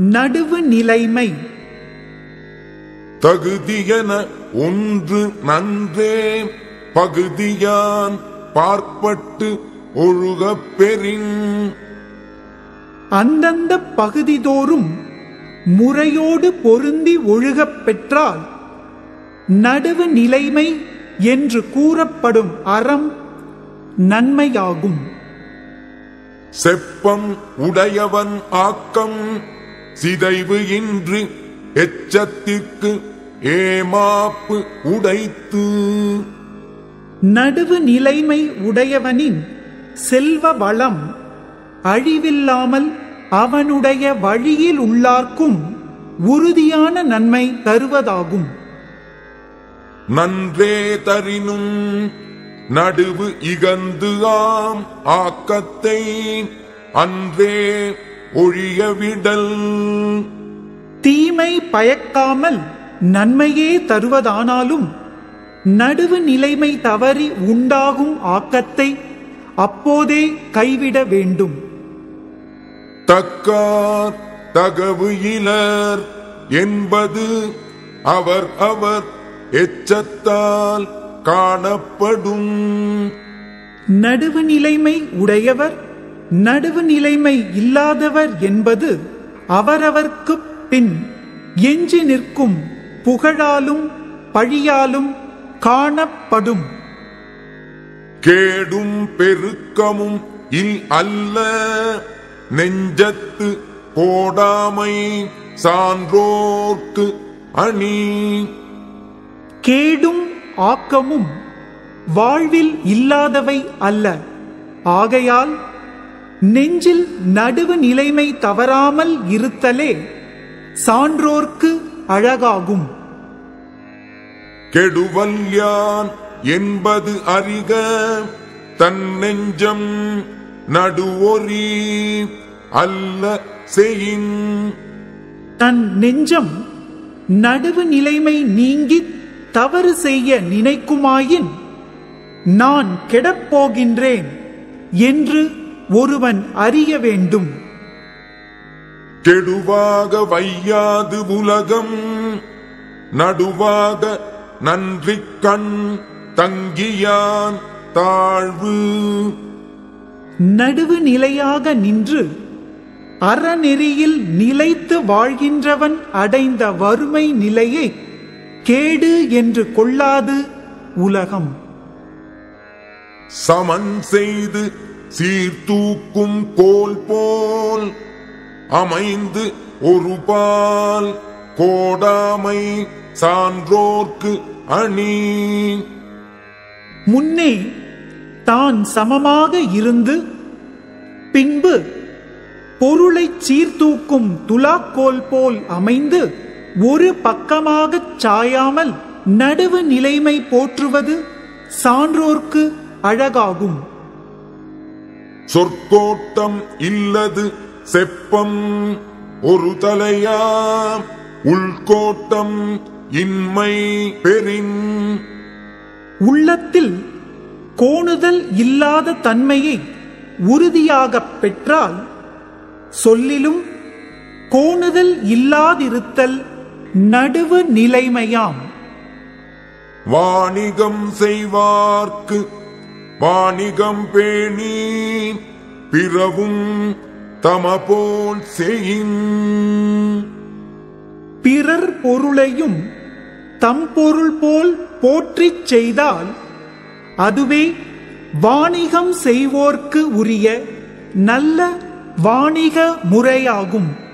நடுவு நிலைமை. தகுதியன ஒன்று நன்றே பகுதியான் பார்ப்பட்டு ஒழுகப் பெறின். அந்தந்த பகுதிதோறும் முறையோடு பொருந்தி ஒழுகப் பெற்றால் நடுவு நிலைமை என்று கூறப்படும் அறம் நன்மையாகும். செப்பம் உடையவன் ஆக்கம் சிதைவு இன்று எச்சத்திற்கு ஏமாப்பு உடைத்து. நடுவு நிலைமை உடையவனின் செல்வ வளம் அழிவில்லாமல் அவனுடைய வழியில் உள்ளார்க்கும் உறுதியான நன்மை தருவதாகும். நன்றே தரினும் நடுவு இகந்து ஆம் ஆக்கத்தை அன்றே ஒழியவிடல். தீமை பயக்காமல் நன்மையே தருவதானாலும் நடுவு நிலைமை தவறி உண்டாகும் ஆக்கத்தை அப்போதே கைவிட வேண்டும். தக்கார் தகவு இலர் என்பது அவர் அவர் எச்சத்தால் காணப்படும். நடுவு நிலைமை உடையவர் நடுவு நிலைமை இல்லாதவர் என்பது அவரவர்க்கு பின் எஞ்சி நிற்கும் புகழாலும் பழியாலும் காணப்படும். கேடும் பெருக்கமும் இல் அல்ல நெஞ்சத்து கோடாமை சான்றோர்க்கு அணி. கேடும் ஆக்கமும் வாழ்வில் இல்லாதவை அல்ல. ஆகையால் நெஞ்சில் நடுவு நிலைமை தவறாமல் இருத்தலே சான்றோர்க்கு அழகாகும். கெடுவல்யான் என்பது அறிக தன் நெஞ்சம் நடுவொரி அல்ல செயின். தன் நெஞ்சம் நடுவு நிலைமை நீங்கி தவறு செய்ய நினைக்குமாயின் நான் கெடப்போகின்றேன் என்று ஒருவன் அறிய வேண்டும். கெடுவாக வையாது உலகம் நடுவாக நன்றி கண் தங்கியான் தாழ்வு. நடுவு நிலையாக நின்று அறநெறியில் நிலைத்து வாழ்கின்றவன் அடைந்த வறுமை நிலையை கேடு என்று கொள்ளாது உலகம். சமன் செய்து சீர்தூக்கும் கோல் போல் அமைந்து ஒரு பால் கோடாமை சான்றோர்க்கு அணி. முன்னே தான் சமமாக இருந்து பின்பு பொருளை சீர்தூக்கும் துலாக்கோல் போல் அமைந்து ஒரு பக்கமாகச் சாயாமல் நடுவு நிலைமை போற்றுவது சான்றோர்க்கு அழகாகும். சொற்கோட்டம் இல்லது செப்பம் ஒரு தலையா உள்கோட்டம் இன்மை பெறின். உள்ளத்தில் கோணுதல் இல்லாத தன்மையை உறுதியாகப் பெற்றால் சொல்லிலும் கோணுதல் இல்லாதிருத்தல் நடுவு நிலைமையாம். வாணிகம் செய்வார்க்கு வாணிகம் பேணி பிறவும் தமபோல் செயின். பிறர் பொருளையும் தம் பொருள் போல் போற்றிச் செய்தால் அதுவே வாணிகம் செய்வோர்க்கு உரிய நல்ல வாணிக முறையாகும்.